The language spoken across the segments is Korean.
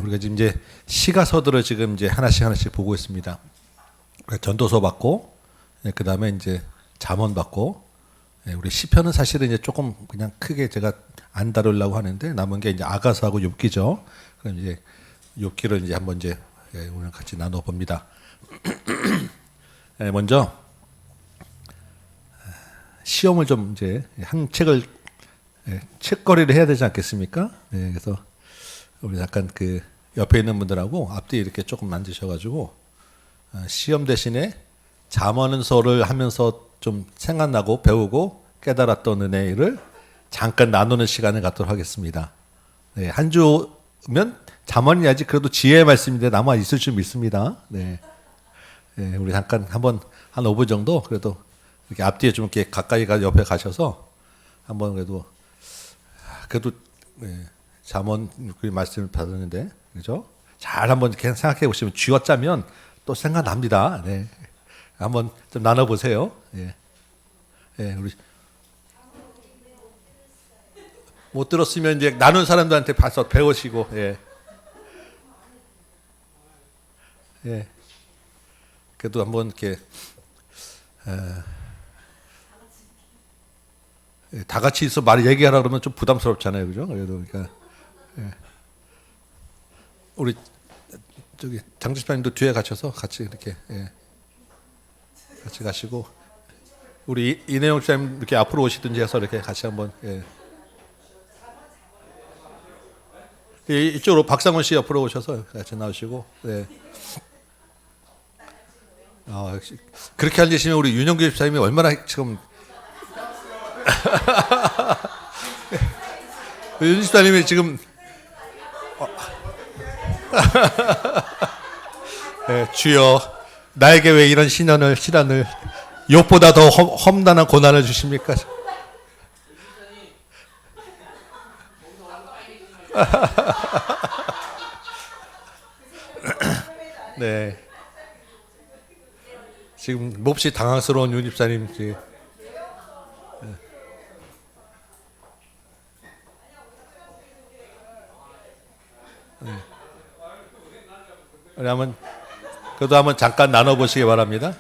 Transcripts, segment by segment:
우리가 지금 이제 시가서들을 지금 이제 하나씩 보고 있습니다. 전도서 받고, 그 다음에 이제 잠언 받고, 우리 시편은 사실은 이제 조금 그냥 크게 제가 안 다루려고 하는데 남은 게 이제 아가서하고 욥기죠. 그럼 이제 욥기를 이제 한번 이제 오늘 같이 나눠 봅니다. 먼저 시험을 좀 이제 한 책을 책거리를 해야 되지 않겠습니까? 그래서 우리 약간 그 옆에 있는 분들하고 앞뒤 이렇게 조금 앉으셔가지고 시험 대신에 잠언서를 하면서 좀 생각나고 배우고 깨달았던 은혜를 잠깐 나누는 시간을 갖도록 하겠습니다. 한 주면 잠언이야지 그래도 지혜의 말씀인데 남아 있을 줄 믿습니다. 우리 잠깐 한번 한 5분 정도 그래도 이렇게 앞뒤에 좀 이렇게 가까이 옆에 가셔서 한번 그래도 잠언 그 말씀을 받았는데 그죠? 잘 한번 이렇게 생각해 보시면 쥐어짜면 또 생각납니다. 한번 좀 나눠 보세요. 우리 못 들었으면 이제 나눈 사람들한테 봐서 배우시고 그래도 한번 이렇게 다 같이 있어 말 얘기하라 그러면 좀 부담스럽잖아요, 그죠? 그래도 그러니까 우리 저기 장 집사님도 뒤에 가셔서 같이 이렇게 같이 가시고 우리 이내용 집사님 이렇게 앞으로 오시든지 해서 이렇게 같이 한번 이쪽으로 박상원 씨 옆으로 오셔서 같이 나오시고 그렇게 앉으시면 우리 윤영규 집사님이 얼마나 지금 윤 집사님이 지금 주여 나에게 왜 이런 시련을 욥보다 더 험난한 고난을 주십니까? 지금 몹시 당황스러운 윤 집사님 그래도 한번 잠깐 나눠 보시기 바랍니다.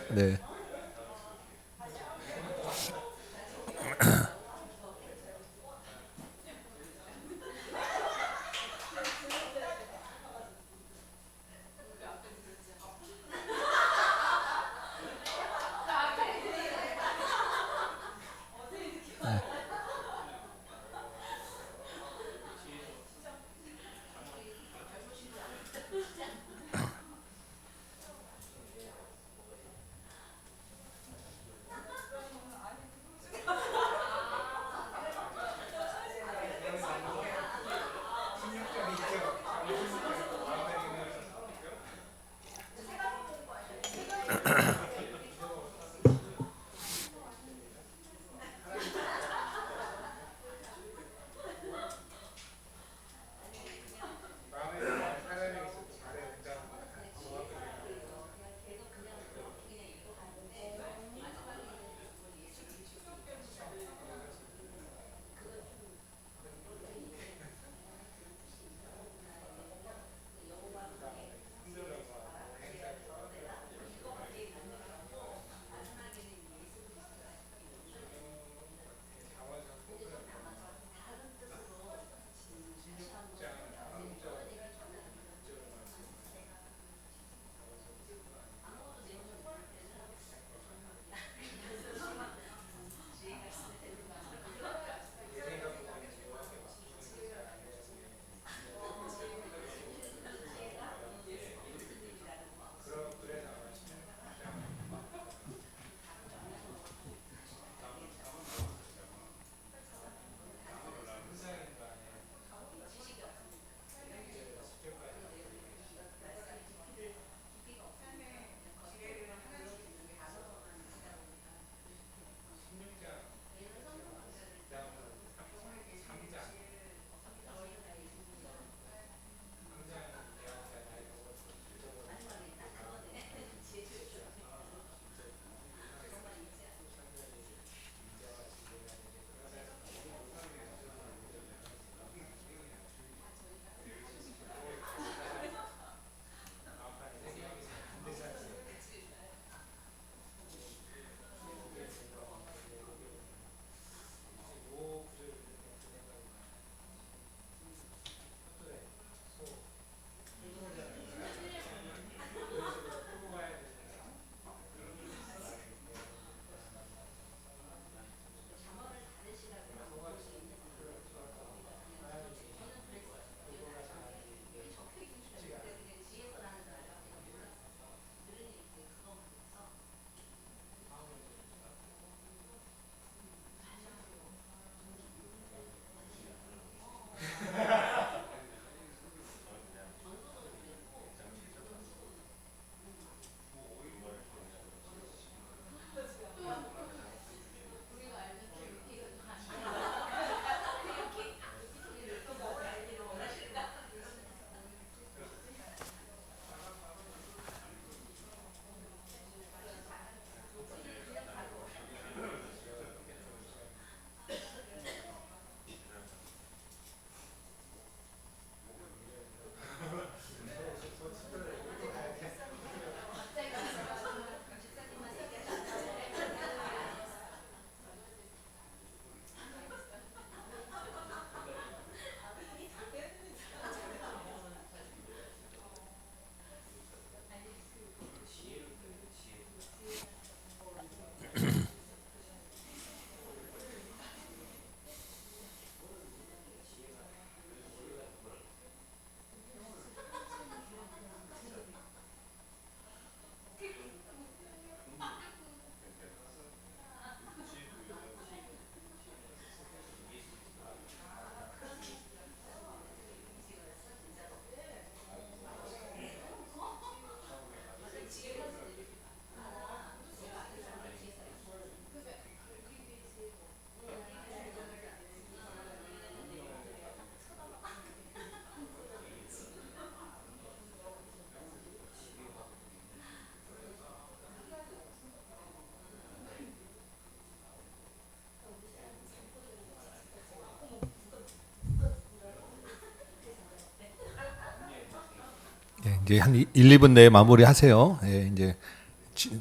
예, 이제 한 1, 2분 내에 마무리하세요. 예, 이제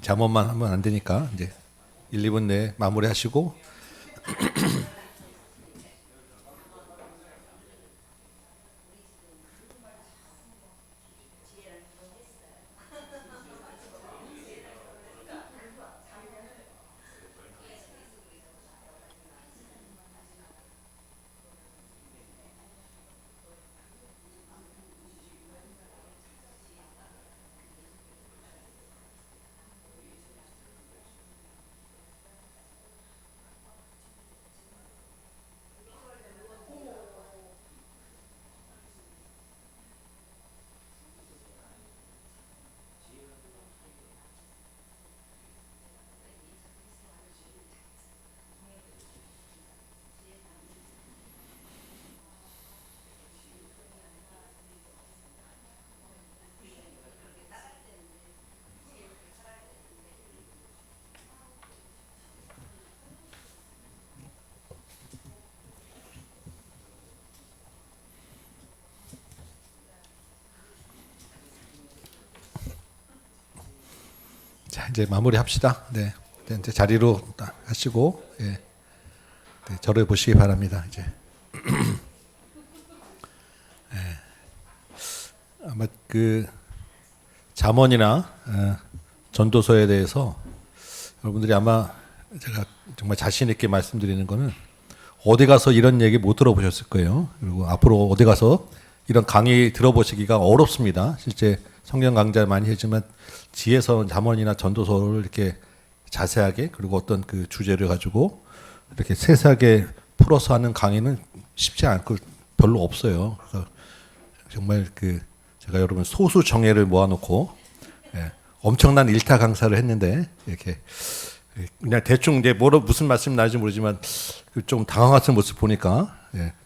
잠원만 하면 안 되니까 이제 1, 2분 내에 마무리하시고. 자, 이제 마무리합시다. 네, 이제 자리로 하시고, 예, 네, 저를 보시기 바랍니다. 이제 예, 아마 그 잠언이나 전도서에 대해서 여러분들이 아마 제가 정말 자신 있게 말씀드리는 거는 어디 가서 이런 얘기 못 들어보셨을 거예요. 그리고 앞으로 어디 가서 이런 강의 들어보시기가 어렵습니다. 실제 성경 강좌 많이 했지만 지혜서 잠언이나 전도서를 이렇게 자세하게 그리고 어떤 그 주제를 가지고 이렇게 세세하게 풀어서 하는 강의는 쉽지 않고 별로 없어요. 그래서 정말 그 제가 여러분 소수 정예를 모아놓고 엄청난 일타 강사를 했는데 이렇게 그냥 대충 이제 무슨 말씀 나는지 모르지만 좀 당황하는 모습 보니까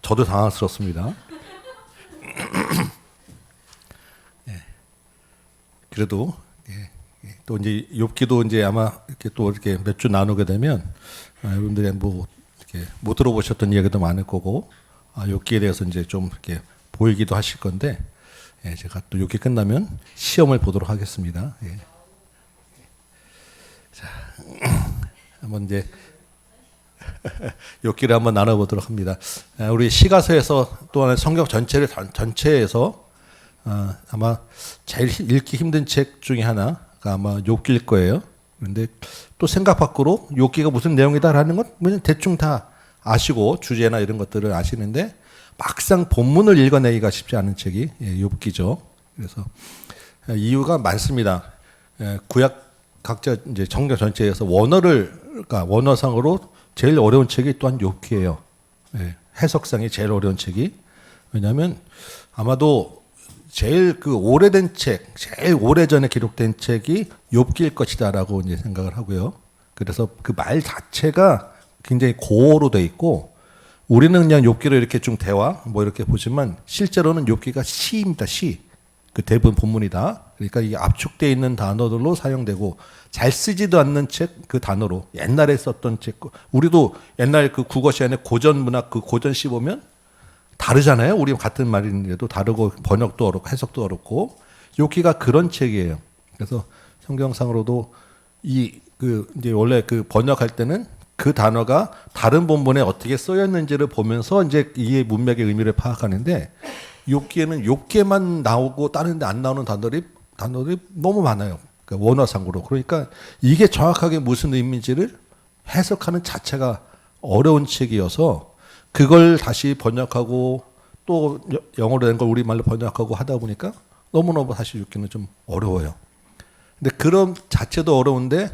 저도 당황스럽습니다. 그래도 또 이제 욥기도 이제 아마 이렇게 또 이렇게 몇 주 나누게 되면 여러분들이 뭐 이렇게 못 들어보셨던 이야기도 많을 거고 욥기에 대해서 이제 좀 이렇게 보이기도 하실 건데 제가 또 욥기 끝나면 시험을 보도록 하겠습니다. 자, 한번 이제 욥기를 한번 나눠보도록 합니다. 우리 시가서에서 또한 성경 전체에서 아마 제일 읽기 힘든 책 중에 하나가 아마 욥기일 거예요. 그런데 또 생각 밖으로 욥기가 무슨 내용이다라는 건 대충 다 아시고 주제나 이런 것들을 아시는데 막상 본문을 읽어내기가 쉽지 않은 책이 욥기죠. 그래서 이유가 많습니다. 구약 각자 이제 성경 전체에서 그러니까 원어상으로 제일 어려운 책이 또한 욥기예요. 해석상이 제일 어려운 책이. 왜냐하면 아마도 제일 그 오래된 책, 제일 오래전에 기록된 책이 욥기일 것이다라고 이제 생각을 하고요. 그래서 그 말 자체가 굉장히 고어로 돼 있고 우리는 그냥 욥기를 이렇게 좀 대화 뭐 이렇게 보지만 실제로는 욥기가 시입니다. 시. 그 대부분 본문이다. 그러니까 이게 압축되어 있는 단어들로 사용되고 잘 쓰지도 않는 책 그 단어로 옛날에 썼던 책 우리도 옛날 그 국어 시간에 고전 문학 그 고전 시 보면 다르잖아요. 우리 같은 말인데도 다르고 번역도 어렵고 해석도 어렵고 욥기가 그런 책이에요. 그래서 성경상으로도 이제 원래 그 번역할 때는 그 단어가 다른 본문에 어떻게 쓰여 있는지를 보면서 이제 이 문맥의 의미를 파악하는데 욥기에는 욥기에만 나오고 다른 데 안 나오는 단어들이 너무 많아요. 그러니까 원어상으로. 그러니까 이게 정확하게 무슨 의미인지를 해석하는 자체가 어려운 책이어서 그걸 다시 번역하고 또 영어로 된 걸 우리말로 번역하고 하다 보니까 너무너무 사실 욥기는 좀 어려워요. 근데 그런 자체도 어려운데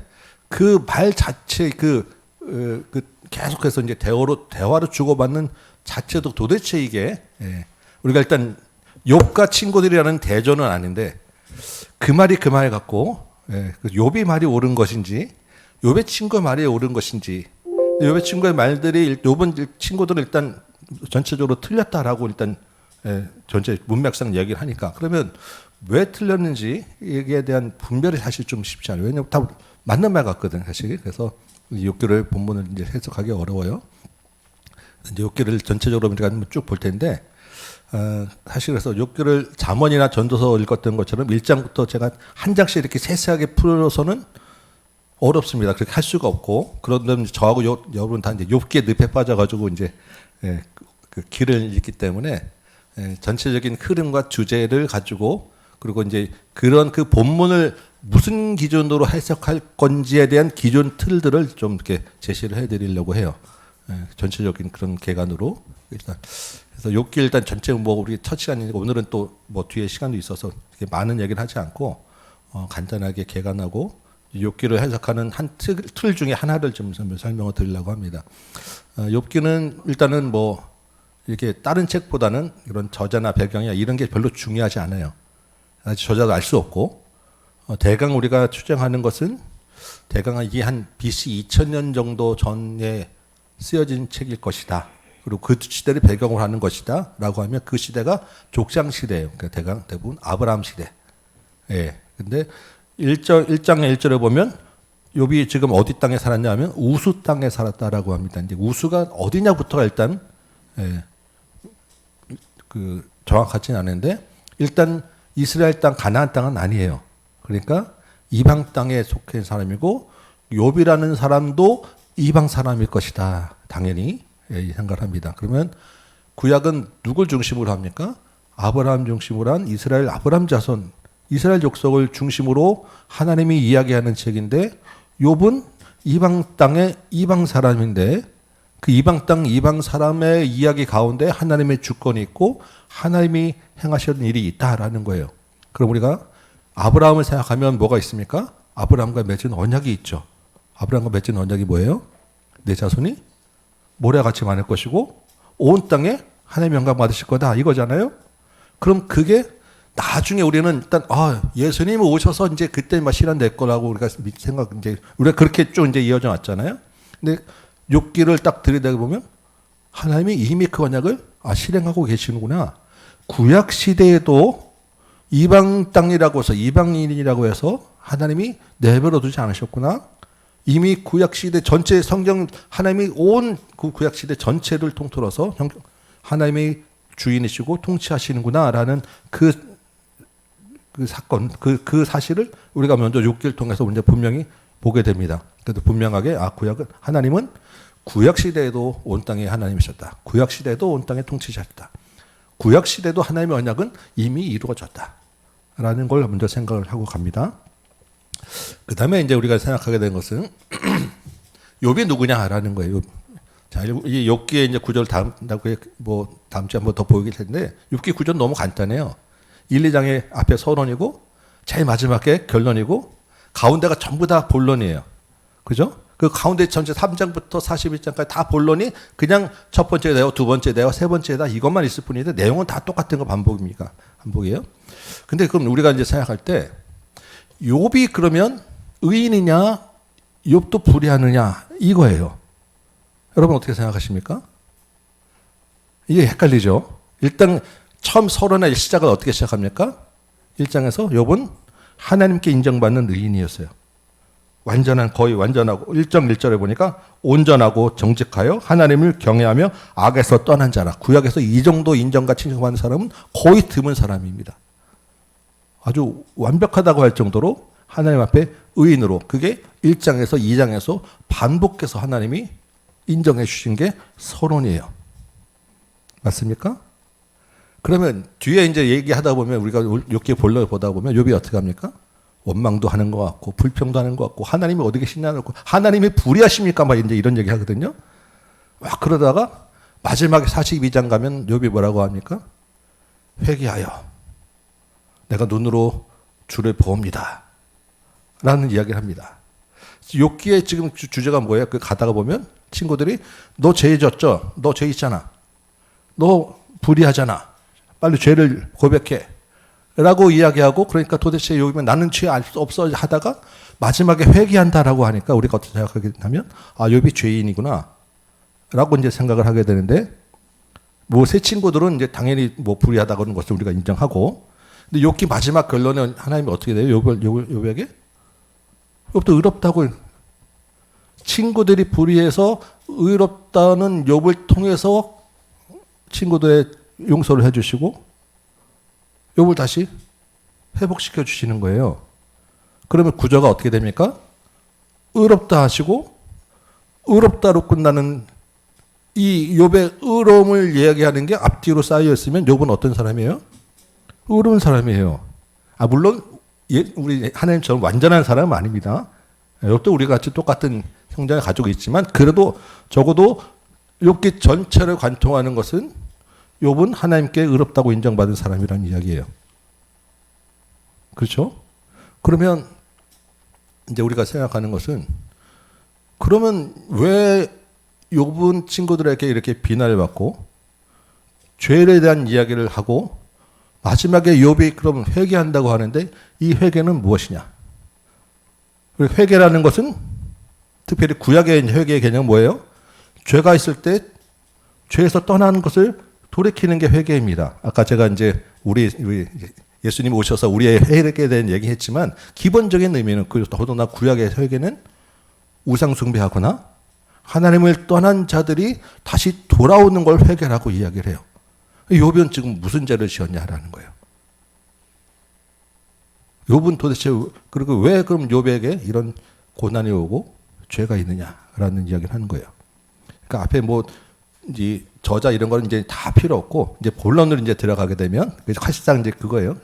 그 말 자체 계속해서 이제 대화로 주고받는 자체도 도대체 이게 우리가 일단 욥과 친구들이라는 대조는 아닌데 그 말이 그 말 같고 욥이 말이 옳은 것인지 욥의 친구의 말이 옳은 것인지 욥의 친구의 말들이 욥은 친구들은 일단 전체적으로 틀렸다라고 일단 전체 문맥상 얘기를 하니까 그러면 왜 틀렸는지 이에 대한 분별이 사실 좀 쉽지 않아요. 왜냐하면 다 맞는 말 같거든 사실. 그래서 욥기를 본문을 이제 해석하기 어려워요. 이제 욥기를 전체적으로 우리가 쭉 볼 텐데 사실 그래서 욥기를 잠언이나 전도서 읽었던 것처럼 1장부터 제가 한 장씩 이렇게 세세하게 풀어서는 어렵습니다. 그렇게 할 수가 없고, 그런데 저하고 여러분 다 이제 욥기에 늪에 빠져가지고 이제 그 길을 읽기 때문에 전체적인 흐름과 주제를 가지고, 그리고 이제 그런 그 본문을 무슨 기준으로 해석할 건지에 대한 기존 틀들을 좀 이렇게 제시를 해드리려고 해요. 전체적인 그런 개관으로 일단. 그래서 욥기 일단 전체 뭐 우리 첫 시간이니까 오늘은 또 뭐 뒤에 시간도 있어서 이렇게 많은 얘기를 하지 않고 간단하게 개관하고 욥기를 해석하는 한 틀 중에 하나를 좀 설명을 드리려고 합니다. 욥기는 일단은 뭐 이렇게 다른 책보다는 이런 저자나 배경이나 이런 게 별로 중요하지 않아요. 아직 저자도 알 수 없고, 대강 우리가 추정하는 것은 대강 이게 한 BC 2000년 정도 전에 쓰여진 책일 것이다. 그리고 그 시대를 배경으로 하는 것이다. 라고 하면 그 시대가 족장 시대예요. 그러니까 대부분 아브라함 시대. 예. 근데 1장의 1절에 보면 욥이 지금 어디 땅에 살았냐 하면 우수 땅에 살았다라고 합니다. 이제 우수가 어디냐부터가 일단 그 정확하지는 않은데, 일단 이스라엘 땅 가나안 땅은 아니에요. 그러니까 이방 땅에 속한 사람이고, 욥이라는 사람도 이방 사람일 것이다. 당연히 생각을 합니다. 그러면 구약은 누굴 중심으로 합니까? 아브라함 중심으로 한 이스라엘 아브라함 자손, 이스라엘 족속을 중심으로 하나님이 이야기하는 책인데, 욥은 이방 땅의 이방 사람인데, 그 이방 땅 이방 사람의 이야기 가운데 하나님의 주권이 있고 하나님이 행하시는 일이 있다라는 거예요. 그럼 우리가 아브라함을 생각하면 뭐가 있습니까? 아브라함과 맺은 언약이 있죠. 아브라함과 맺은 언약이 뭐예요? 내 자손이 모래같이 많을 것이고 온 땅에 하나님의 영광 받으실 거다, 이거잖아요. 그럼 그게 나중에 우리는 일단 예수님이 오셔서 이제 그때 실현 될 거라고 우리가 생각, 이제 우리가 그렇게 쭉 이제 이어져 왔잖아요. 근데 욥기를 딱 들여다 보면 하나님이 이미 그 언약을 실행하고 계시는구나. 구약 시대에도 이방 땅이라고 해서, 이방인이라고 해서 하나님이 내버려 두지 않으셨구나. 이미 구약 시대 전체 성경, 하나님이 온 그 구약 시대 전체를 통틀어서 하나님이 주인이시고 통치하시는구나라는 그 사건, 그 사실을 우리가 먼저 욥기를 통해서 이제 분명히 보게 됩니다. 그래도 분명하게 구약은, 하나님은 구약 시대에도 온 땅에 하나님이셨다. 구약 시대에도 온 땅에 통치하셨다. 구약 시대도 하나님의 언약은 이미 이루어졌다. 라는 걸 먼저 생각을 하고 갑니다. 그 다음에 이제 우리가 생각하게 된 것은 욥이 누구냐라는 거예요. 자, 이 욥기의 이제 구절 다음 주에 한번 더 보이게 텐데, 욥기 구절 너무 간단해요. 1, 2장의 앞에 서론이고, 제일 마지막에 결론이고, 가운데가 전부 다 본론이에요. 그죠? 그 가운데 전체 3장부터 41장까지 다 본론이 그냥 첫 번째 내용, 두 번째 내용, 세 번째다 이것만 있을 뿐인데 내용은 다 똑같은 거 반복이에요. 근데 그럼 우리가 이제 생각할 때 욥이 그러면 의인이냐, 욥도 불의하느냐 이거예요. 여러분 어떻게 생각하십니까? 이게 헷갈리죠. 일단 처음 서론의 시작을 어떻게 시작합니까? 1장에서 욥은 하나님께 인정받는 의인이었어요. 거의 완전하고, 1장 1절에 보니까 온전하고 정직하여 하나님을 경외하며 악에서 떠난 자라. 구약에서 이 정도 인정과 칭송받는 사람은 거의 드문 사람입니다. 아주 완벽하다고 할 정도로 하나님 앞에 의인으로, 그게 1장에서 2장에서 반복해서 하나님이 인정해 주신 게 서론이에요. 맞습니까? 그러면 뒤에 이제 얘기하다 보면, 우리가 욥기 본론을 보다 보면 욥이 어떻게 합니까? 원망도 하는 것 같고 불평도 하는 것 같고 하나님이 어디 계시냐고, 하나님이 불의하십니까? 막 이제 이런 얘기 하거든요. 막 그러다가 마지막에 42장 가면 욥이 뭐라고 합니까? 회개하여 내가 눈으로 주를 보옵니다. 라는 이야기를 합니다. 욥기의 지금 주제가 뭐예요? 그 가다가 보면 친구들이 너 죄 졌죠? 너 죄 있잖아. 너 불의하잖아. 빨리 죄를 고백해. 라고 이야기하고, 그러니까 도대체 욥이면 나는 죄 알 수 없어 하다가 마지막에 회개한다라고 하니까 우리가 어떻게 생각하게 되냐면, 욥이 죄인이구나. 라고 이제 생각을 하게 되는데, 새 친구들은 이제 당연히 불의하다 그런 것을 우리가 인정하고, 근데 욥기 마지막 결론은 하나님이 어떻게 돼요? 욥에게? 욥도 의롭다고, 친구들이 불의해서 의롭다는 욥을 통해서 친구들의 용서를 해주시고 욥을 다시 회복시켜 주시는 거예요. 그러면 구조가 어떻게 됩니까? 의롭다 하시고 의롭다로 끝나는 이 욥의 의로움을 이야기하는 게 앞뒤로 쌓여 있으면 욥은 어떤 사람이에요? 의로운 사람이에요. 물론 우리 하나님처럼 완전한 사람은 아닙니다. 욥도 우리 같이 똑같은 성장을 가지고 있지만 그래도 적어도 욥기 전체를 관통하는 것은 욥은 하나님께 의롭다고 인정받은 사람이라는 이야기예요. 그렇죠? 그러면 이제 우리가 생각하는 것은 그러면 왜 욥은 친구들에게 이렇게 비난을 받고 죄에 대한 이야기를 하고 마지막에 욥이 그럼 회개한다고 하는데 이 회개는 무엇이냐? 회개라는 것은 특별히 구약의 회개의 개념은 뭐예요? 죄가 있을 때 죄에서 떠나는 것을 돌이키는 게 회개입니다. 아까 제가 이제 우리 예수님 오셔서 우리의 회개에 대한 얘기했지만 기본적인 의미는 더더나 구약의 회개는 우상 숭배하거나 하나님을 떠난 자들이 다시 돌아오는 걸 회개라고 이야기를 해요. 욥은 지금 무슨 죄를 지었냐라는 거예요. 욥은 도대체 그리고 왜 그럼 욥에게 이런 고난이 오고 죄가 있느냐라는 이야기를 하는 거예요. 그러니까 앞에 뭐 이제 저자 이런 거는 이제 다 필요 없고 이제 본론으로 이제 들어가게 되면 사실상 이제 그거예요.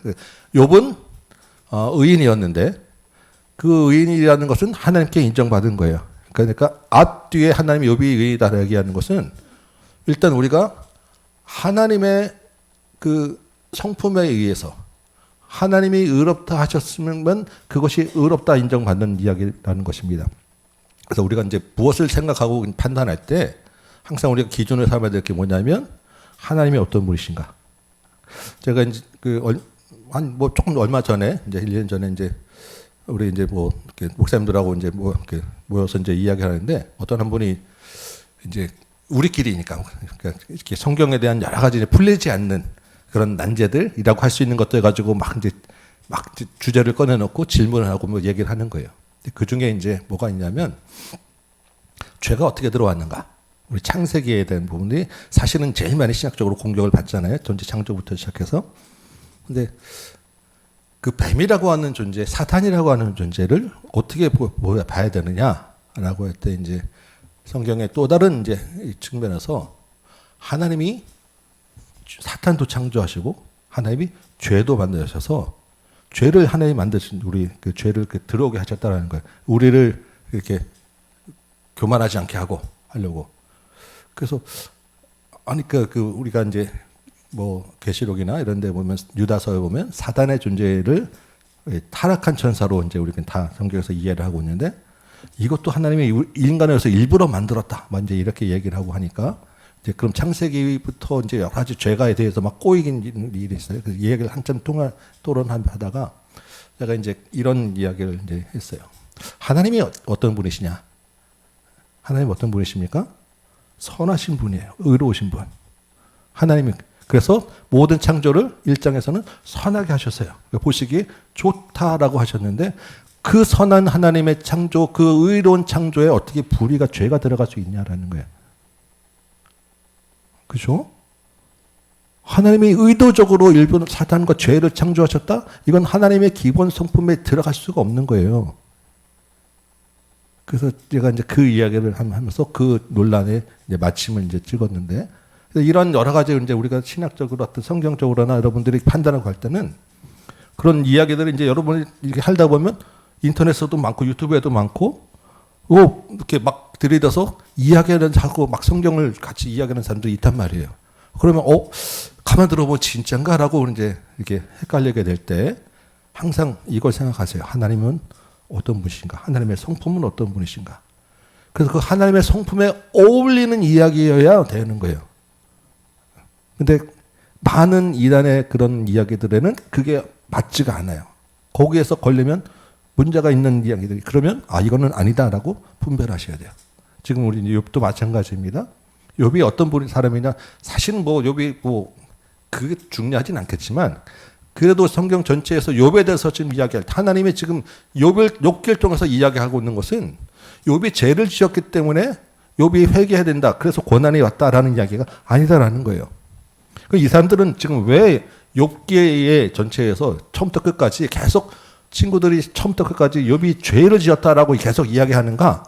욥은 의인이었는데 그 의인이라는 것은 하나님께 인정받은 거예요. 그러니까 앞뒤에 하나님이 욥이 의인이다 얘기하는 것은 일단 우리가 하나님의 그 성품에 의해서 하나님이 의롭다 하셨으면 그것이 의롭다 인정받는 이야기라는 것입니다. 그래서 우리가 이제 무엇을 생각하고 판단할 때 항상 우리가 기준을 삼아야 될 게 뭐냐면 하나님이 어떤 분이신가. 제가 이제 조금 얼마 전에 이제 1년 전에 이제 우리 이제 뭐 목사님들하고 이제 뭐 이렇게 모여서 이제 이야기하는데 어떤 한 분이 이제 우리끼리니까 그러니까 이렇게 성경에 대한 여러 가지 풀리지 않는 그런 난제들이라고 할 수 있는 것들 가지고 막 주제를 꺼내놓고 질문을 하고 뭐 얘기를 하는 거예요. 그 중에 이제 뭐가 있냐면 죄가 어떻게 들어왔는가. 우리 창세기에 대한 부분이 사실은 제일 많이 신학적으로 공격을 받잖아요. 전체 창조부터 시작해서. 근데 그 뱀이라고 하는 존재, 사탄이라고 하는 존재를 어떻게 봐야 되느냐라고 할 때 이제 성경의 또 다른 이제 측면에서 하나님이 사탄도 창조하시고 하나님이 죄도 만드셔서 죄를 하나님이 만드신 우리 그 죄를 들어오게 하셨다라는 거예요. 우리를 이렇게 교만하지 않게 하려고. 그래서 그 우리가 이제 뭐 계시록이나 이런 데 보면 유다서에 보면 사단의 존재를 타락한 천사로 이제 우리가 다 성경에서 이해를 하고 있는데 이것도 하나님이 인간에서 일부러 만들었다. 이제 이렇게 얘기를 하고 하니까 이제 그럼 창세기부터 이제 여러 가지 죄가에 대해서 막 꼬이긴 일이 있어요. 그래서 이 얘기를 한참 토론하다가 제가 이제 이런 이야기를 이제 했어요. 하나님이 어떤 분이시냐? 하나님 어떤 분이십니까? 선하신 분이에요. 의로우신 분. 하나님이 그래서 모든 창조를 1장에서는 선하게 하셨어요. 보시기에 좋다라고 하셨는데 그 선한 하나님의 창조, 그 의로운 창조에 어떻게 불의가 죄가 들어갈 수 있냐라는 거예요. 그죠? 하나님이 의도적으로 일본 사탄과 죄를 창조하셨다? 이건 하나님의 기본 성품에 들어갈 수가 없는 거예요. 그래서 제가 이제 그 이야기를 하면서 그 논란에 이제 마침을 이제 찍었는데 이런 여러 가지 이제 우리가 신학적으로 어떤 성경적으로나 여러분들이 판단하고 할 때는 그런 이야기들을 이제 여러분이 이렇게 하다 보면 인터넷에도 많고 유튜브에도 많고 이렇게 막 들이대서 이야기하는 하고 막 성경을 같이 이야기하는 사람들이 있단 말이에요. 그러면 가만 들어보면 진짠가라고 이제 이렇게 헷갈리게 될 때 항상 이걸 생각하세요. 하나님은 어떤 분이신가? 하나님의 성품은 어떤 분이신가? 그래서 그 하나님의 성품에 어울리는 이야기여야 되는 거예요. 근데 많은 이단의 그런 이야기들에는 그게 맞지가 않아요. 거기에서 걸리면 문제가 있는 이야기들이 그러면 이거는 아니다라고 분별하셔야 돼요. 지금 우리 욥도 마찬가지입니다. 욥이 어떤 사람이냐 사실은 뭐 욥이 뭐 그게 중요하진 않겠지만 그래도 성경 전체에서 욥에 대해서 지금 이야기할 때 하나님이 지금 욥기를 통해서 이야기하고 있는 것은 욥이 죄를 지었기 때문에 욥이 회개해야 된다. 그래서 고난이 왔다라는 이야기가 아니다라는 거예요. 이 사람들은 지금 왜 욥기의 전체에서 처음부터 끝까지 계속 친구들이 처음부터 끝까지 욥이 죄를 지었다라고 계속 이야기하는가?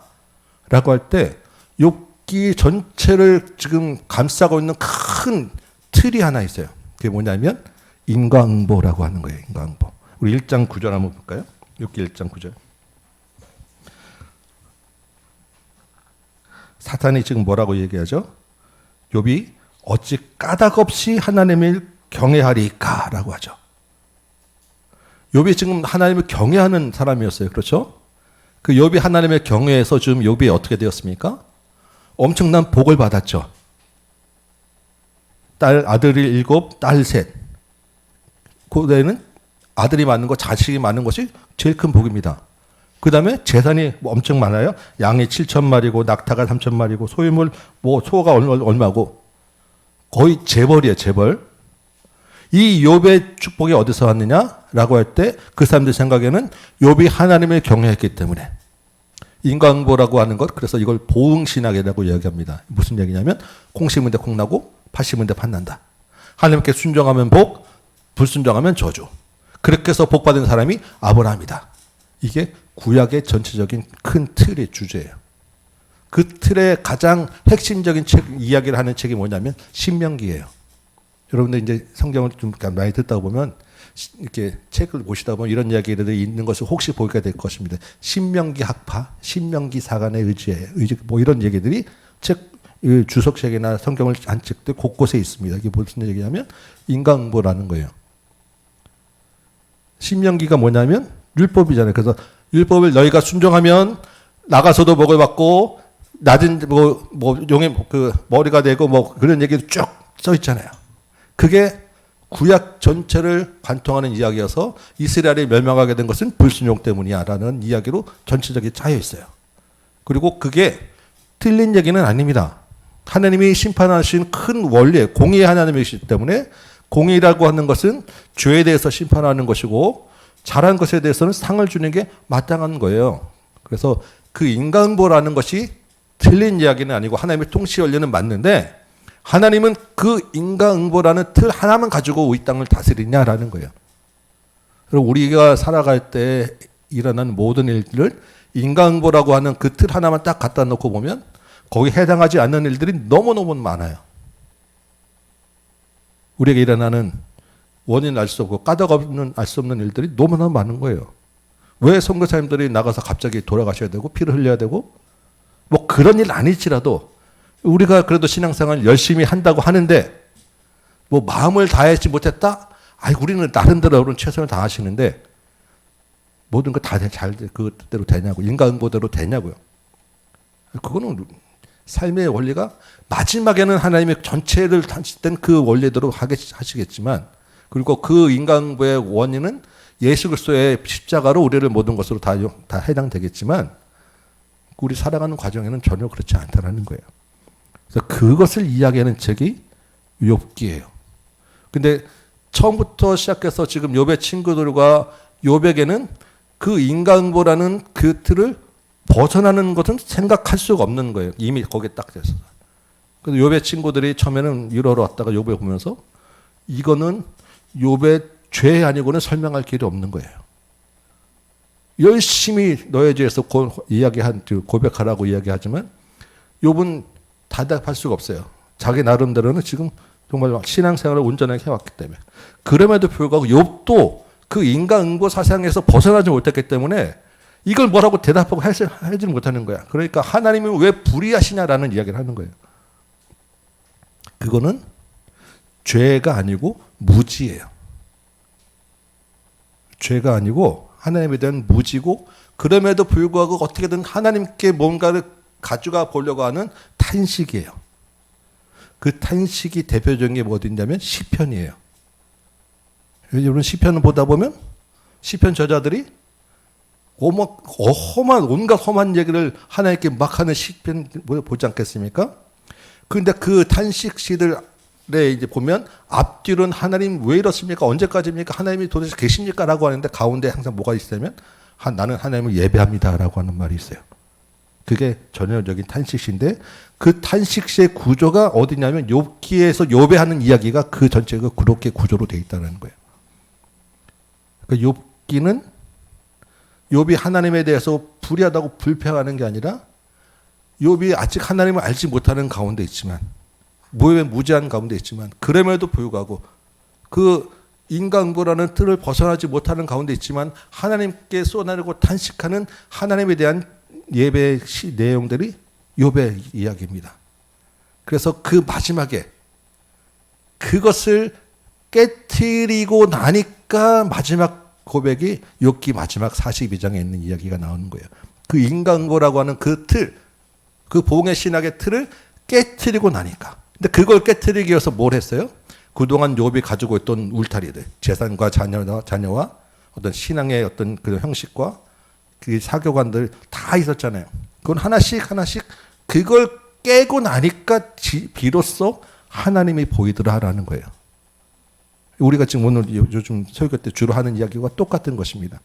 라고 할 때 욥기 전체를 지금 감싸고 있는 큰 틀이 하나 있어요. 그게 뭐냐면 인과응보라고 하는 거예요. 인과응보. 우리 1장 9절 한번 볼까요? 욥기 1장 9절. 사탄이 지금 뭐라고 얘기하죠? 욥이 어찌 까닭없이 하나님을 경외하리까라고 하죠. 욥이 지금 하나님을 경외하는 사람이었어요. 그렇죠? 그 욥이 하나님의 경외에서 지금 욥이 어떻게 되었습니까? 엄청난 복을 받았죠. 아들이 7, 딸 3. 그때는 아들이 많은 거, 자식이 많은 것이 제일 큰 복입니다. 그 다음에 재산이 엄청 많아요. 양이 7,000마리고 낙타가 3,000마리고 소유물 소가 얼마고 거의 재벌이에요. 재벌. 이 욥의 축복이 어디서 왔느냐라고 할 때 그 사람들 생각에는 욥이 하나님을 경외했기 때문에 인과응보라고 하는 것. 그래서 이걸 보응신학이라고 이야기합니다. 무슨 얘기냐면 콩 심은 데 콩 나고 팥 심은 데 팥 난다. 하나님께 순종하면 복, 불순종하면 저주. 그렇게 해서 복받은 사람이 아브라함이다. 이게 구약의 전체적인 큰 틀의 주제예요. 그 틀의 가장 핵심적인 이야기를 하는 책이 뭐냐면 신명기예요. 여러분들 이제 성경을 좀 많이 듣다 보면 이렇게 책을 보시다 보면 이런 이야기들이 있는 것을 혹시 보게 될 것입니다. 신명기 학파, 신명기 사관의 의지, 뭐 이런 얘기들이 책 주석책이나 성경을 한 책들 곳곳에 있습니다. 이게 무슨 얘기냐면 인과응보라는 거예요. 신명기가 뭐냐면 율법이잖아요. 그래서 율법을 너희가 순종하면 나가서도 복을 받고 낮은 용의 그 머리가 되고 뭐 그런 얘기도 쭉 써 있잖아요. 그게 구약 전체를 관통하는 이야기여서 이스라엘이 멸망하게 된 것은 불순종 때문이야라는 이야기로 전체적인 짜여 있어요. 그리고 그게 틀린 얘기는 아닙니다. 하나님이 심판하신 큰 원리, 공의의 하나님이시기 때문에 공의라고 하는 것은 죄에 대해서 심판하는 것이고 잘한 것에 대해서는 상을 주는 게 마땅한 거예요. 그래서 그 인과응보라는 것이 틀린 이야기는 아니고 하나님의 통치 원리는 맞는데 하나님은 그 인과응보라는 틀 하나만 가지고 이 땅을 다스리냐라는 거예요. 그리고 우리가 살아갈 때 일어나는 모든 일들을 인과응보라고 하는 그 틀 하나만 딱 갖다 놓고 보면 거기에 해당하지 않는 일들이 너무너무 많아요. 우리에게 일어나는 원인 알 수 없고 까닭 없는 알 수 없는 일들이 너무너무 많은 거예요. 왜 선교사님들이 나가서 갑자기 돌아가셔야 되고 피를 흘려야 되고 뭐 그런 일 아닐지라도 우리가 그래도 신앙생활 열심히 한다고 하는데 뭐 마음을 다하지 못했다? 우리는 나름대로 최선을 다하시는데 모든 거 다 잘 그대로 되냐고 인과응보대로 되냐고요. 그거는 삶의 원리가 마지막에는 하나님의 전체를 단식된 그 원리대로 하시겠지만 그리고 그 인과응보의 원인은 예수 그리스도의 십자가로 우리를 모든 것으로 다 해당되겠지만 우리 살아가는 과정에는 전혀 그렇지 않다라는 거예요. 그래서 그것을 이야기하는 책이 욥기예요. 근데 처음부터 시작해서 지금 욥의 친구들과 욥에게는 그 인과응보라는 그 틀을 벗어나는 것은 생각할 수가 없는 거예요. 이미 거기에 딱 됐어요. 그래서 욥의 친구들이 처음에는 이러러 왔다가 욥을 보면서 이거는 욥의 죄 아니고는 설명할 길이 없는 거예요. 열심히 너의 죄에서 고백하라고 이야기하지만 욥은 대답할 수가 없어요. 자기 나름대로는 지금 정말 신앙생활을 온전하게 해왔기 때문에. 그럼에도 불구하고 욥도 그 인과응보 사상에서 벗어나지 못했기 때문에 이걸 뭐라고 대답하고 하지 못하는 거야. 그러니까 하나님이 왜 불의하시냐라는 이야기를 하는 거예요. 그거는 죄가 아니고 무지예요. 죄가 아니고 하나님에 대한 무지고 그럼에도 불구하고 어떻게든 하나님께 뭔가를 가져가 보려고 하는 탄식이에요. 그 탄식이 대표적인 게 어디냐면 시편이에요. 여러분 시편을 보다 보면 시편 저자들이 온갖 험한 얘기를 하나님께 막 하는 시편 보지 않겠습니까? 그런데 그 탄식시들에 이제 보면 앞뒤로는 하나님 왜 이렇습니까? 언제까지입니까? 하나님이 도대체 계십니까? 라고 하는데 가운데 항상 뭐가 있으면 나는 하나님을 예배합니다. 라고 하는 말이 있어요. 그게 전형적인 탄식시인데 그 탄식시의 구조가 어디냐면 욥기에서 욥이 하는 이야기가 그 전체가 그렇게 구조로 되어 있다는 거예요. 그러니까 욥기는 욥이 하나님에 대해서 불의하다고 불평하는 게 아니라 욥이 아직 하나님을 알지 못하는 가운데 있지만 모욕의 무지한 가운데 있지만 그럼에도 불구하고 그 인간고라는 틀을 벗어나지 못하는 가운데 있지만 하나님께 쏟아내고 탄식하는 하나님에 대한 예배의 내용들이 욥의 이야기입니다. 그래서 그 마지막에 그것을 깨트리고 나니까 마지막 고백이 욥기 마지막 42장에 있는 이야기가 나오는 거예요. 그 인간고라고 하는 그 틀, 그 봉의 신학의 틀을 깨트리고 나니까. 근데 그걸 깨트리기 위해서 뭘 했어요? 그동안 욥이 가지고 있던 울타리들, 재산과 자녀와 어떤 신앙의 어떤 그 형식과 그 사교관들 다 있었잖아요. 그건 하나씩 그걸 깨고 나니까 비로소 하나님이 보이더라라는 거예요. 우리가 지금 오늘 요즘 설교 때 주로 하는 이야기와 똑같은 것입니다.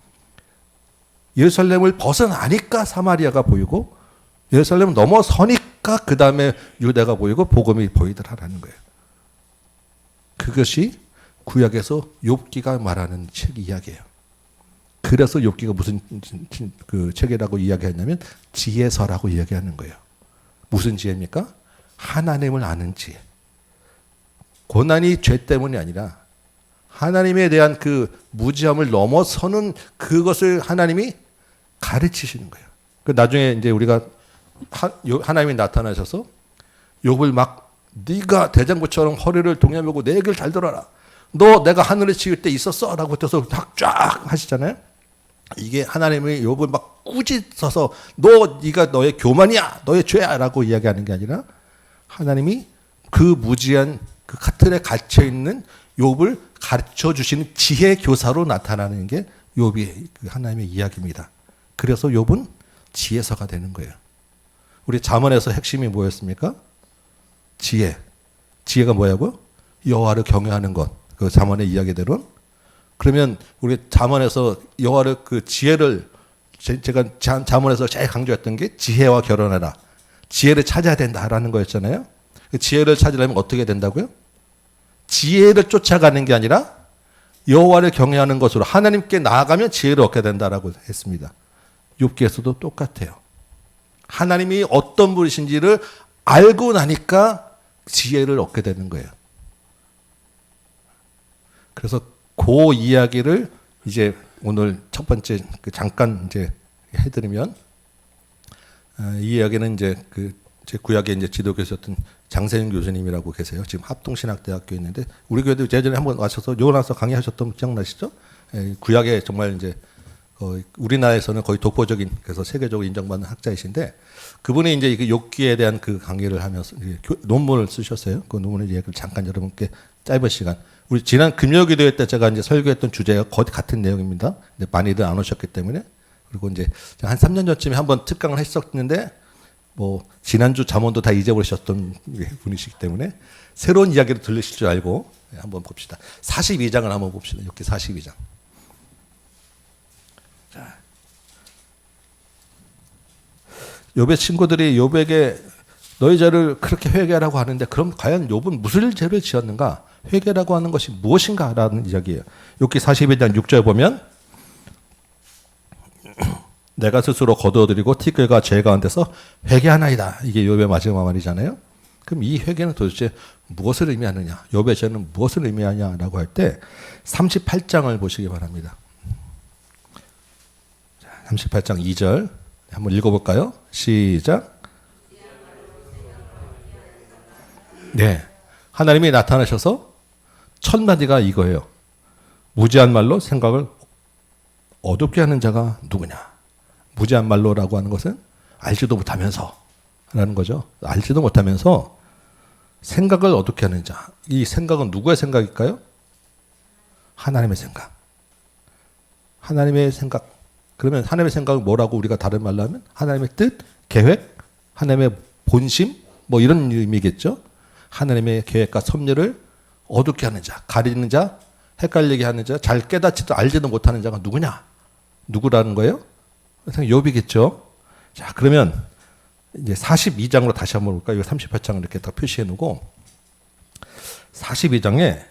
예루살렘을 벗어나니까 사마리아가 보이고 예루살렘을 넘어서니까 그 다음에 유대가 보이고 복음이 보이더라라는 거예요. 그것이 구약에서 욥기가 말하는 책 이야기예요. 그래서 욥기가 무슨 그 책이라고 이야기했냐면 지혜서라고 이야기하는 거예요. 무슨 지혜입니까? 하나님을 아는 지혜. 고난이 죄 때문이 아니라 하나님에 대한 그 무지함을 넘어서는 그것을 하나님이 가르치시는 거예요. 그 나중에 이제 우리가 하나님이 나타나셔서 욥을 막 네가 대장부처럼 허리를 동여매고 내 얘기를 잘 들어라. 너 내가 하늘을 지을 때 있었어? 라고 해서 쫙 하시잖아요. 이게 하나님이 욥을 막 꾸짖어서 네가 너의 교만이야. 너의 죄야. 라고 이야기하는 게 아니라 하나님이 그 무지한 그 카틀에 갇혀있는 욥을 가르쳐 주시는 지혜 교사로 나타나는 게 욥이 그 하나님의 이야기입니다. 그래서 욥은 지혜서가 되는 거예요. 우리 잠언에서 핵심이 뭐였습니까? 지혜. 지혜가 뭐냐고요? 여호와를 경외하는 것. 그 잠언의 이야기대로. 그러면 우리 잠언에서 여호와를 그 지혜를 제가 잠언에서 제일 강조했던 게 지혜와 결혼해라. 지혜를 찾아야 된다라는 거였잖아요. 그 지혜를 찾으려면 어떻게 된다고요? 지혜를 쫓아가는 게 아니라 여호와를 경외하는 것으로 하나님께 나아가면 지혜를 얻게 된다라고 했습니다. 욥기에서도 똑같아요. 하나님이 어떤 분이신지를 알고 나니까 지혜를 얻게 되는 거예요. 그래서 그 이야기를 이제 오늘 첫 번째 잠깐 이제 해드리면 이 이야기는 이제 제 구약에 이제 지도교수였던 장세윤 교수님이라고 계세요. 지금 합동신학대학교에 있는데 우리 교회도 예전에 한번 와셔서 요나서 강의하셨던 거 기억나시죠? 구약에 정말 이제 우리나라에서는 거의 독보적인 그래서 세계적으로 인정받는 학자이신데 그분이 이제 욥기에 대한 그 강의를 하면서 논문을 쓰셨어요. 그 논문을 얘기를 잠깐 여러분께 짧은 시간. 우리 지난 금요기도회 때 제가 이제 설교했던 주제가 거의 같은 내용입니다. 근데 많이들 안 오셨기 때문에 그리고 이제 한 3년 전쯤에 한번 특강을 했었는데 뭐 지난주 잠언도 다 잊어버리셨던 분이시기 때문에 새로운 이야기를 들으실 줄 알고 한번 봅시다. 42장을 한번 봅시다. 욥기 42장. 자, 욥의 친구들이 욥에게 너희 죄를 그렇게 회개하라고 하는데 그럼 과연 욥은 무슨 죄를 지었는가? 회개라고 하는 것이 무엇인가? 라는 이야기예요. 욥기 42장 6절 보면 내가 스스로 거두어들이고 티끌과 죄 가운데서 회개하나이다. 이게 욥의 마지막 말이잖아요. 그럼 이 회개는 도대체 무엇을 의미하느냐? 욥의 죄는 무엇을 의미하냐라고 할 때 38장을 보시기 바랍니다. 38장 2절 한번 읽어볼까요? 시작. 네, 하나님이 나타나셔서 첫 마디가 이거예요. 무지한 말로 생각을 어둡게 하는 자가 누구냐? 무지한 말로라고 하는 것은 알지도 못하면서 라는 거죠. 알지도 못하면서 생각을 어둡게 하는 자. 이 생각은 누구의 생각일까요? 하나님의 생각. 하나님의 생각. 그러면 하나님의 생각은 뭐라고 우리가 다른 말로 하면 하나님의 뜻, 계획, 하나님의 본심 뭐 이런 의미겠죠. 하나님의 계획과 섭리를 어둡게 하는 자, 가리는 자, 헷갈리게 하는 자, 잘 깨닫지도 알지도 못하는 자가 누구냐? 누구라는 거예요? 욥이겠죠. 자, 그러면 이제 42장으로 다시 한번 볼까요? 이거 38장을 이렇게 딱 표시해 놓고 42장에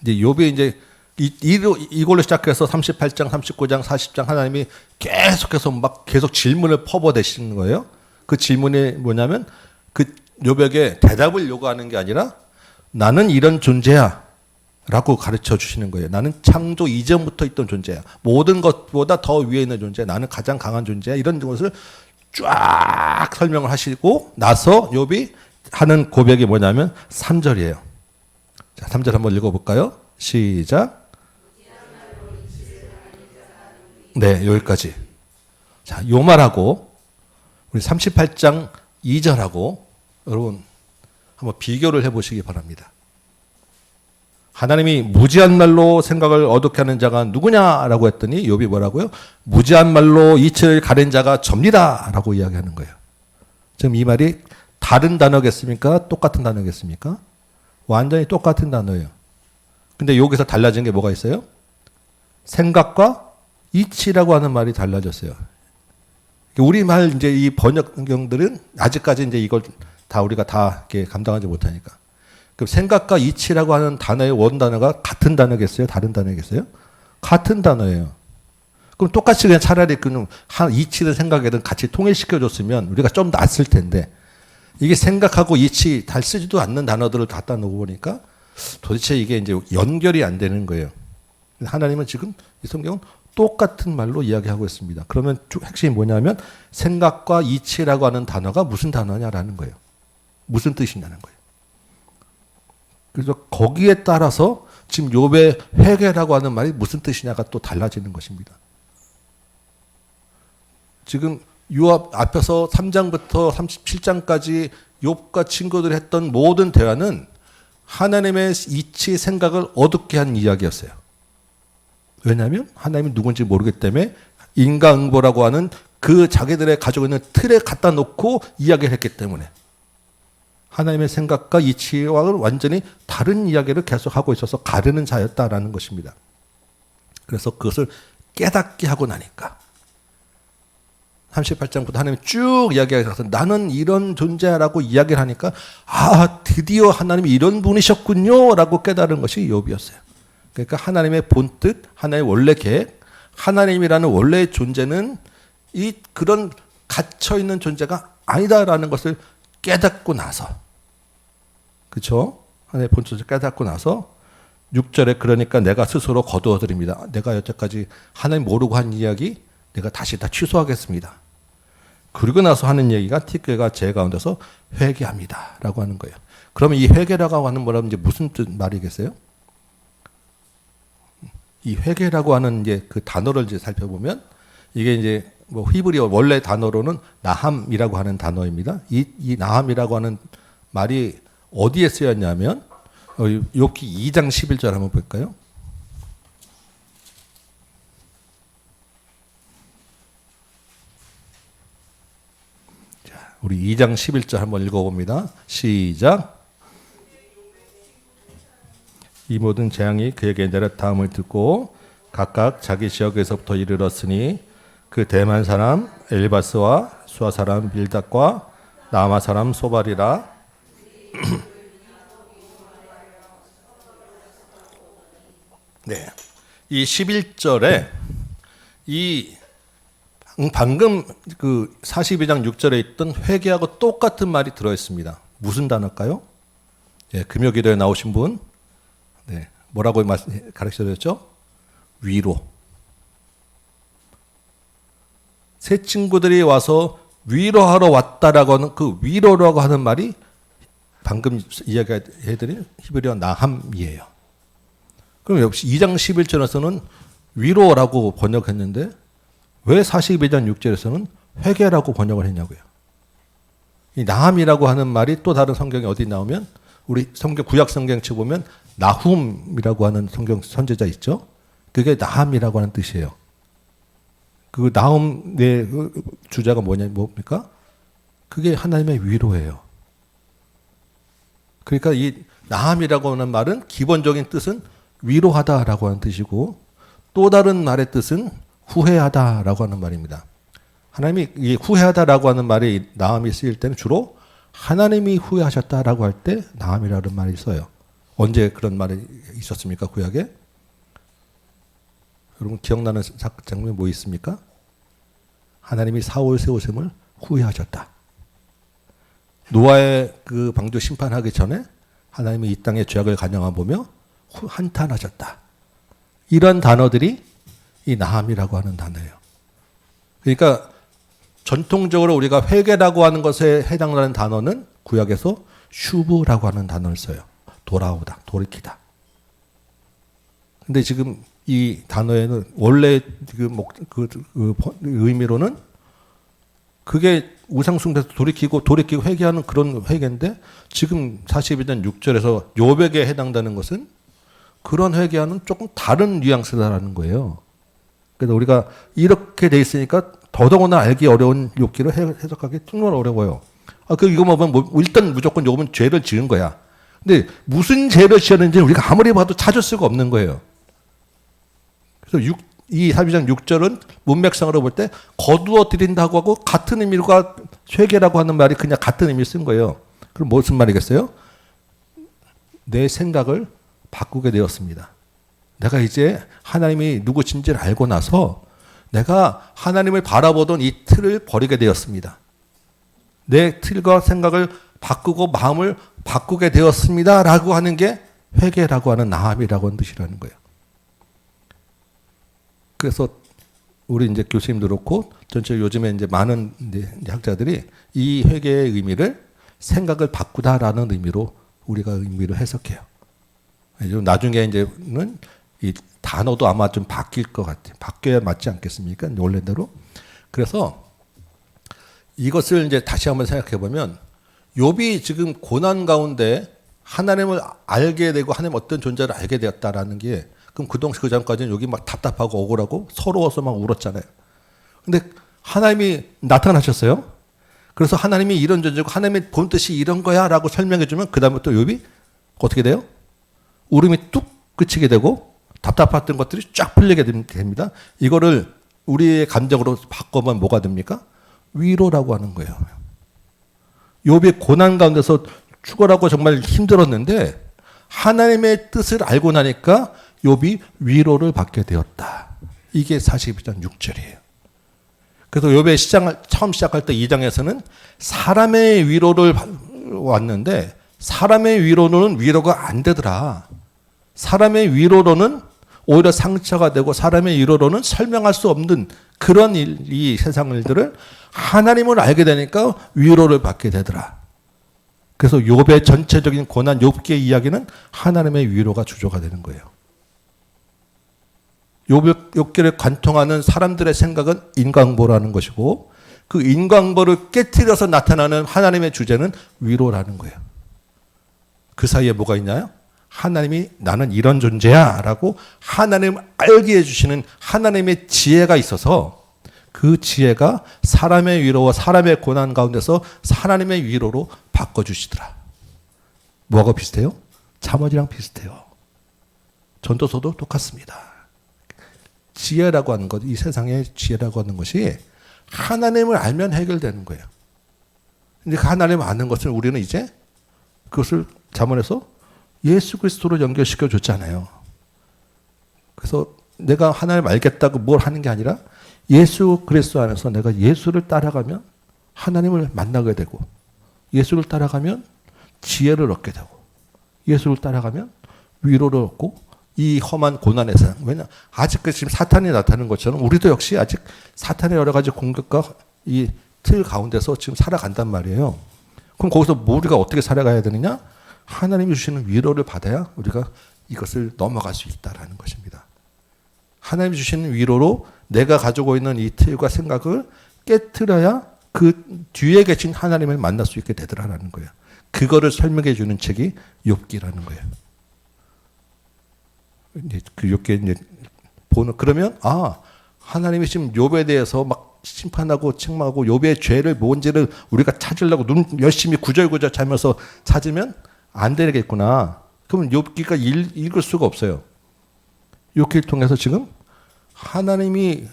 이제 욥이 이제 이걸로 시작해서 38장, 39장, 40장 하나님이 계속해서 막 계속 질문을 퍼부어대시는 거예요. 그 질문이 뭐냐면 그 욥에게 대답을 요구하는 게 아니라 나는 이런 존재야 라고 가르쳐 주시는 거예요. 나는 창조 이전부터 있던 존재야. 모든 것보다 더 위에 있는 존재야. 나는 가장 강한 존재야. 이런 것을 쫙 설명을 하시고 나서 욥이 하는 고백이 뭐냐면 3절이에요. 자, 3절 한번 읽어볼까요? 시작. 네, 여기까지. 자, 요 말하고 우리 38장 2절하고 여러분 한번 비교를 해보시기 바랍니다. 하나님이 무지한 말로 생각을 어둡게 하는 자가 누구냐라고 했더니 욥이 뭐라고요? 무지한 말로 이치를 가린 자가 접니다라고 이야기하는 거예요. 지금 이 말이 다른 단어겠습니까? 똑같은 단어겠습니까? 완전히 똑같은 단어예요. 근데 여기서 달라진 게 뭐가 있어요? 생각과 이치라고 하는 말이 달라졌어요. 우리말 이제 이 번역경들은 아직까지 이제 이걸 다 우리가 다 이렇게 감당하지 못하니까. 그럼 생각과 이치라고 하는 단어의 원 단어가 같은 단어겠어요? 다른 단어겠어요? 같은 단어예요. 그럼 똑같이 그냥 차라리 그냥 이치든 생각이든 같이 통일시켜줬으면 우리가 좀 낫을 텐데 이게 생각하고 이치 잘 쓰지도 않는 단어들을 갖다 놓고 보니까 도대체 이게 이제 연결이 안 되는 거예요. 하나님은 지금 이 성경은 똑같은 말로 이야기하고 있습니다. 그러면 핵심이 뭐냐면 생각과 이치라고 하는 단어가 무슨 단어냐라는 거예요. 무슨 뜻이냐는 거예요. 그래서 거기에 따라서 지금 욥의 회개라고 하는 말이 무슨 뜻이냐가 또 달라지는 것입니다. 지금 요 앞에서 3장부터 37장까지 욥과 친구들이 했던 모든 대화는 하나님의 이치 생각을 어둡게 한 이야기였어요. 왜냐하면 하나님이 누군지 모르기 때문에 인과응보라고 하는 그 자기들의 가지고 있는 틀에 갖다 놓고 이야기를 했기 때문에 하나님의 생각과 이치와 완전히 다른 이야기를 계속하고 있어서 가르는 자였다라는 것입니다. 그래서 그것을 깨닫게 하고 나니까 38장부터 하나님이 쭉 이야기하셔서 나는 이런 존재라고 이야기를 하니까 아 드디어 하나님이 이런 분이셨군요 라고 깨달은 것이 욥이었어요. 그러니까 하나님의 본뜻, 하나님의 원래 계획, 하나님이라는 원래의 존재는 이 그런 갇혀있는 존재가 아니다라는 것을 깨닫고 나서 그렇죠? 하나님의 본뜻을 깨닫고 나서 6절에 그러니까 내가 스스로 거두어드립니다. 내가 여태까지 하나님 모르고 한 이야기 내가 다시 다 취소하겠습니다. 그리고 나서 하는 얘기가 티끌과 제 가운데서 회개합니다 라고 하는 거예요. 그러면 이 회개라고 하는 뭐라면 이제 무슨 뜻 말이겠어요? 이 회개라고 하는 이제 그 단어를 이제 살펴보면 이게 이제 뭐 히브리어 원래 단어로는 나함이라고 하는 단어입니다. 이 나함이라고 하는 말이 어디에 쓰였냐면 욥기 2장 11절 한번 볼까요? 자, 우리 2장 11절 한번 읽어봅니다. 시작. 이 모든 재앙이 그에게 내렸다함을 듣고 각각 자기 지역에서부터 이르렀으니 그 대만 사람 엘바스와 수아 사람 빌닷과 나마 사람 소발이라. 네, 이 11절에 이 방금 그 42장 6절에 있던 회개하고 똑같은 말이 들어있습니다. 무슨 단어일까요? 예, 금요기도에 나오신 분, 네, 뭐라고 가르쳐드렸죠? 위로. 새 친구들이 와서 위로하러 왔다라고 하는 그 위로라고 하는 말이 방금 이야기해드린 히브리어 나함이에요. 그럼 역시 2장 11절에서는 위로라고 번역했는데 왜 42장 6절에서는 회개라고 번역을 했냐고요. 이 나함이라고 하는 말이 또 다른 성경에 어디 나오면 우리 성경 구약 성경책 보면 나훔이라고 하는 성경 선지자 있죠. 그게 나함이라고 하는 뜻이에요. 그 나훔의 주자가 뭡니까? 그게 하나님의 위로예요. 그러니까 이 나함이라고 하는 말은 기본적인 뜻은 위로하다라고 하는 뜻이고 또 다른 말의 뜻은 후회하다라고 하는 말입니다. 하나님이 이 후회하다라고 하는 말이 나음이 쓰일 때는 주로 하나님이 후회하셨다라고 할 때 나음이라는 말이 써요. 언제 그런 말이 있었습니까? 구약에? 여러분 기억나는 장면이 뭐 있습니까? 하나님이 사울 세우셈을 후회하셨다. 노아의 그 방주 심판하기 전에 하나님이 이 땅의 죄악을 간영하보며 한탄하셨다. 이런 단어들이 이 나함이라고 하는 단어예요. 그러니까 전통적으로 우리가 회개라고 하는 것에 해당하는 단어는 구약에서 슈브라고 하는 단어를 써요. 돌아오다, 돌이키다. 근데 지금 이 단어에는 원래 그 의미로는 그게 우상숭배에서 돌이키고 회개하는 그런 회개인데 지금 42장 6절에서 욥에게 해당되는 것은 그런 회개와는 조금 다른 뉘앙스다라는 거예요. 그래서 우리가 이렇게 돼 있으니까 더더구나 알기 어려운 욥기를 해석하기 정말 어려워요. 이거 보면 일단 무조건 욥은 죄를 지은 거야. 근데 무슨 죄를 지었는지 우리가 아무리 봐도 찾을 수가 없는 거예요. 그래서 이 42장 6절은 문맥상으로 볼 때 거두어 드린다고 하고 같은 의미가 회개라고 하는 말이 그냥 같은 의미 쓴 거예요. 그럼 무슨 말이겠어요? 내 생각을 바꾸게 되었습니다. 내가 이제 하나님이 누구신지를 알고 나서 내가 하나님을 바라보던 이 틀을 버리게 되었습니다. 내 틀과 생각을 바꾸고 마음을 바꾸게 되었습니다. 라고 하는 게 회개라고 하는 나함이라고 하는 뜻이라는 거예요. 그래서 우리 이제 교수님도 그렇고 전체 요즘에 이제 많은 이제 학자들이 이 회개의 의미를 생각을 바꾸다라는 의미로 우리가 의미를 해석해요. 나중에 이제는 이 단어도 아마 좀 바뀔 것 같아요. 바뀌어야 맞지 않겠습니까? 원래대로. 그래서 이것을 이제 다시 한번 생각해 보면 욥이 지금 고난 가운데 하나님을 알게 되고 하나님 어떤 존재를 알게 되었다라는 게 그럼 그 전까지는 여기 막 답답하고 억울하고 서러워서 막 울었잖아요. 근데 하나님이 나타나셨어요. 그래서 하나님이 이런 존재고 하나님의 본 뜻이 이런 거야 라고 설명해 주면 그 다음에 또 욥이 어떻게 돼요? 울음이 뚝 그치게 되고 답답했던 것들이 쫙 풀리게 됩니다. 이거를 우리의 감정으로 바꿔보면 뭐가 됩니까? 위로라고 하는 거예요. 욥이 고난 가운데서 죽어라고 정말 힘들었는데 하나님의 뜻을 알고 나니까 욥이 위로를 받게 되었다. 이게 42장 6절이에요. 그래서 욥의 처음 시작할 때 2장에서는 사람의 위로를 왔는데 사람의 위로는 위로가 안 되더라. 사람의 위로로는 오히려 상처가 되고 사람의 위로로는 설명할 수 없는 그런 이 세상 일들을 하나님을 알게 되니까 위로를 받게 되더라. 그래서 욥의 전체적인 고난 욥기의 이야기는 하나님의 위로가 주조가 되는 거예요. 욥기를 관통하는 사람들의 생각은 인광보라는 것이고 그 인광보를 깨트려서 나타나는 하나님의 주제는 위로라는 거예요. 그 사이에 뭐가 있나요? 하나님이 나는 이런 존재야 라고 하나님을 알게 해주시는 하나님의 지혜가 있어서 그 지혜가 사람의 위로와 사람의 고난 가운데서 하나님의 위로로 바꿔주시더라. 뭐가 비슷해요? 잠언이랑 비슷해요. 전도서도 똑같습니다. 지혜라고 하는 것, 이 세상의 지혜라고 하는 것이 하나님을 알면 해결되는 거예요. 근데 그 하나님을 아는 것을 우리는 이제 그것을 잠언에서 예수 그리스도로 연결시켜 줬잖아요. 그래서 내가 하나님을 알겠다고 뭘 하는 게 아니라 예수 그리스도 안에서 내가 예수를 따라가면 하나님을 만나게 되고 예수를 따라가면 지혜를 얻게 되고 예수를 따라가면 위로를 얻고 이 험한 고난의 세상. 왜냐? 아직 지금 사탄이 나타나는 것처럼 우리도 역시 아직 사탄의 여러 가지 공격과 이 틀 가운데서 지금 살아간단 말이에요. 그럼 거기서 우리가 어떻게 살아가야 되느냐? 하나님이 주시는 위로를 받아야 우리가 이것을 넘어갈 수 있다라는 것입니다. 하나님이 주시는 위로로 내가 가지고 있는 이 틀과 생각을 깨트려야 그 뒤에 계신 하나님을 만날 수 있게 되더라라는 거예요. 그거를 설명해 주는 책이 욥기라는 거예요. 이제 그 욥기에 이제 보는 그러면 하나님이 지금 욥에 대해서 막 심판하고 책망하고 욥의 죄를 뭔지를 우리가 찾으려고 열심히 구절구절 자면서 찾으면 안 되겠구나. 그러면 욥기가 읽을 수가 없어요. 욥기를 통해서 지금 하나님이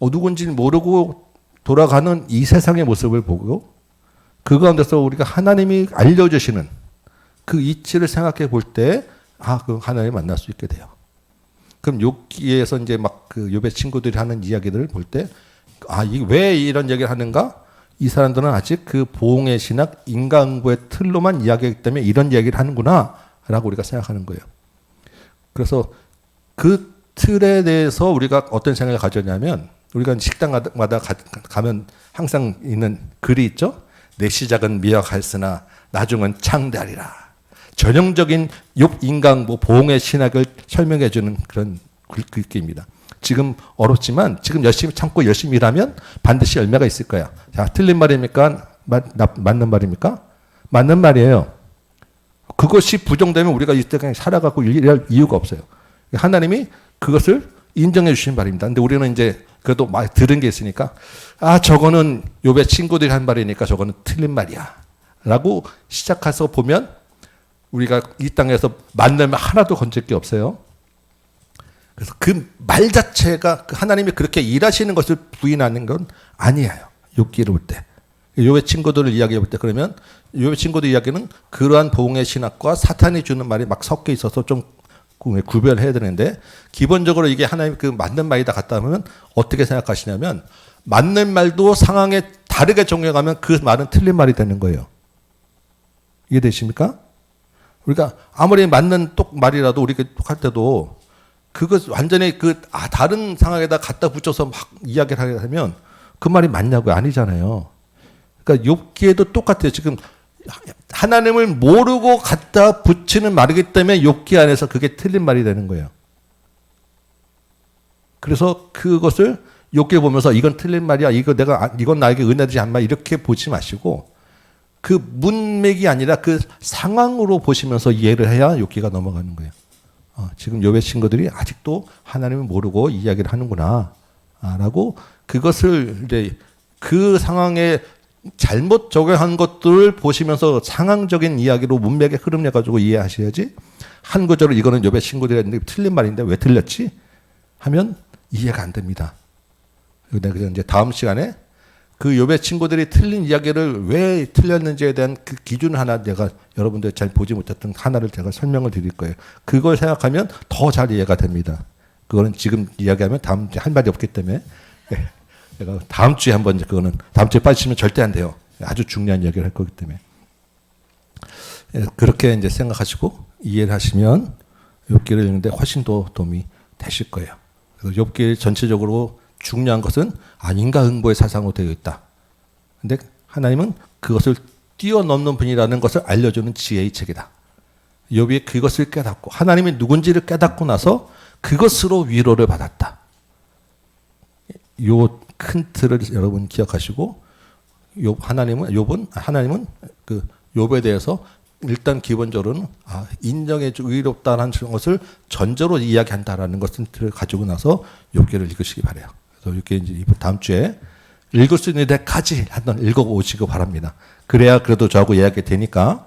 누군지를 모르고 돌아가는 이 세상의 모습을 보고 그 가운데서 우리가 하나님이 알려주시는 그 이치를 생각해 볼 때, 그 하나님을 만날 수 있게 돼요. 그럼 여기에서 이제 막 그 욥의 친구들이 하는 이야기들을 볼 때, 이게 왜 이런 얘기를 하는가? 이 사람들은 아직 그 보응의 신학, 인간구의 틀로만 이야기하기 때문에 이런 이야기를 하는구나, 라고 우리가 생각하는 거예요. 그래서 그 틀에 대해서 우리가 어떤 생각을 가졌냐면, 우리가 식당마다 가면 항상 있는 글이 있죠? 내 시작은 미약하였으나 나중은 창대하리라. 전형적인 욥 인간구 보응의 신학을 설명해 주는 그런 글귀입니다. 지금 어렵지만 지금 열심히 참고 열심히 일하면 반드시 열매가 있을 거야. 자, 틀린 말입니까? 맞는 말입니까? 맞는 말이에요. 그것이 부정되면 우리가 이 세상에 살아가고 일할 이유가 없어요. 하나님이 그것을 인정해 주신 말입니다. 근데 우리는 이제 그래도 많이 들은 게 있으니까 저거는 욥의 친구들이 한 말이니까 저거는 틀린 말이야 라고 시작해서 보면 우리가 이 땅에서 만나면 하나도 건질 게 없어요. 그래서 그 말 자체가 하나님이 그렇게 일하시는 것을 부인하는 건 아니에요. 욥기를 볼 때. 욥의 친구들을 이야기해 볼 때 그러면 욥의 친구들 이야기는 그러한 보응의 신학과 사탄이 주는 말이 막 섞여 있어서 좀 구별해야 되는데, 기본적으로 이게 하나님 그 맞는 말이다 같다 하면 어떻게 생각하시냐면, 맞는 말도 상황에 다르게 적용하면 그 말은 틀린 말이 되는 거예요. 이해되십니까? 우리가 아무리 맞는 말이라도 우리가 할 때도 그것 완전히 다른 상황에다 갖다 붙여서 막 이야기를 하면 그 말이 맞냐고요? 아니잖아요. 그러니까 욥기에도 똑같아요. 지금 하나님을 모르고 갖다 붙이는 말이기 때문에 욥기 안에서 그게 틀린 말이 되는 거예요. 그래서 그것을 욥기 보면서 이건 틀린 말이야. 이건 나에게 은혜되지 않나 이렇게 보지 마시고 그 문맥이 아니라 그 상황으로 보시면서 이해를 해야 욥기가 넘어가는 거예요. 지금 욥의 친구들이 아직도 하나님을 모르고 이야기를 하는구나 라고 그것을 이제 그 상황에 잘못 적용한 것들을 보시면서 상황적인 이야기로 문맥의 흐름 내가지고 이해하셔야지, 한 구절을 이거는 욥의 친구들이 했는데 틀린 말인데 왜 틀렸지? 하면 이해가 안 됩니다. 그래서 이제 다음 시간에 그 욥의 친구들이 틀린 이야기를 왜 틀렸는지에 대한 그 기준 하나 내가 여러분들 잘 보지 못했던 하나를 제가 설명을 드릴 거예요. 그걸 생각하면 더 잘 이해가 됩니다. 그거는 지금 이야기하면 다음 주에 할 말이 없기 때문에 제가 다음 주에 한번 그거는 다음 주에 빠지시면 절대 안 돼요. 아주 중요한 이야기를 할 거기 때문에. 그렇게 이제 생각하시고 이해를 하시면 욥기를 읽는데 훨씬 더 도움이 되실 거예요. 그래서 욥기 전체적으로 중요한 것은 인과응보의 사상으로 되어 있다. 근데 하나님은 그것을 뛰어넘는 분이라는 것을 알려주는 지혜의 책이다. 욥이 그것을 깨닫고 하나님이 누군지를 깨닫고 나서 그것으로 위로를 받았다. 요 큰 틀을 여러분 기억하시고, 하나님은 그 욥에 대해서 일단 기본적으로는 인정해 주고 의롭다는 것을 전제로 이야기한다라는 것을 가지고 나서 욥기를 읽으시기 바래요. 그래서 이렇게 이제 다음 주에 읽을 수 있는 데까지 한번 읽어보시기 바랍니다. 그래야 그래도 저하고 이야기 되니까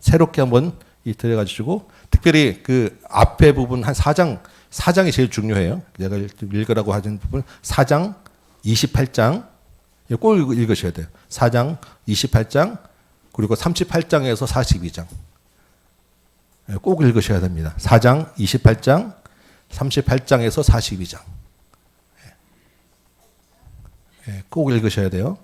새롭게 한번 들어가지고, 특별히 그 앞에 부분 한 4장이 제일 중요해요. 내가 읽으라고 하는 부분 4장, 28장 꼭 읽으셔야 돼요. 4장, 28장 그리고 38장에서 42장 꼭 읽으셔야 됩니다. 4장, 28장, 38장에서 42장 꼭 읽으셔야 돼요.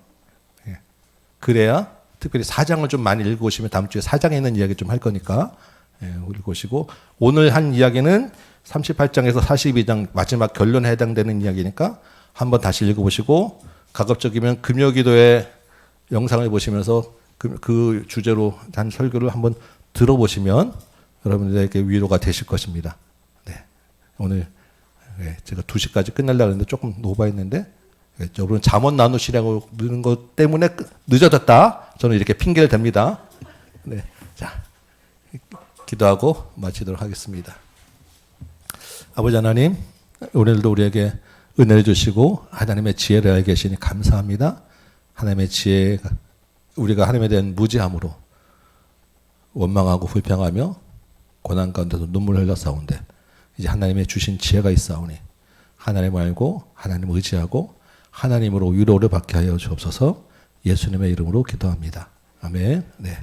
그래야 특별히 4장을 좀 많이 읽으시면 다음 주에 4장에 있는 이야기 좀 할 거니까 읽으시고, 오늘 한 이야기는 38장에서 42장 마지막 결론에 해당되는 이야기니까 한번 다시 읽어보시고, 가급적이면 금요기도의 영상을 보시면서 그 주제로 한 설교를 한번 들어보시면 여러분들에게 위로가 되실 것입니다. 네. 오늘 제가 2시까지 끝내려고 했는데 조금 오버했는데, 여러분 잠언 나누시라고 늦는 것 때문에 늦어졌다, 저는 이렇게 핑계를 댑니다. 네. 자, 기도하고 마치도록 하겠습니다. 아버지 하나님, 오늘도 우리에게 은혜를 주시고 하나님의 지혜를 알게 계시니 감사합니다. 하나님의 지혜, 우리가 하나님에 대한 무지함으로 원망하고 불평하며 고난 가운데서 눈물을 흘렸사온데, 이제 하나님의 주신 지혜가 있사오니 하나님을 알고 하나님을 의지하고 하나님으로 위로를 받게 하여 주옵소서. 예수님의 이름으로 기도합니다. 아멘. 네.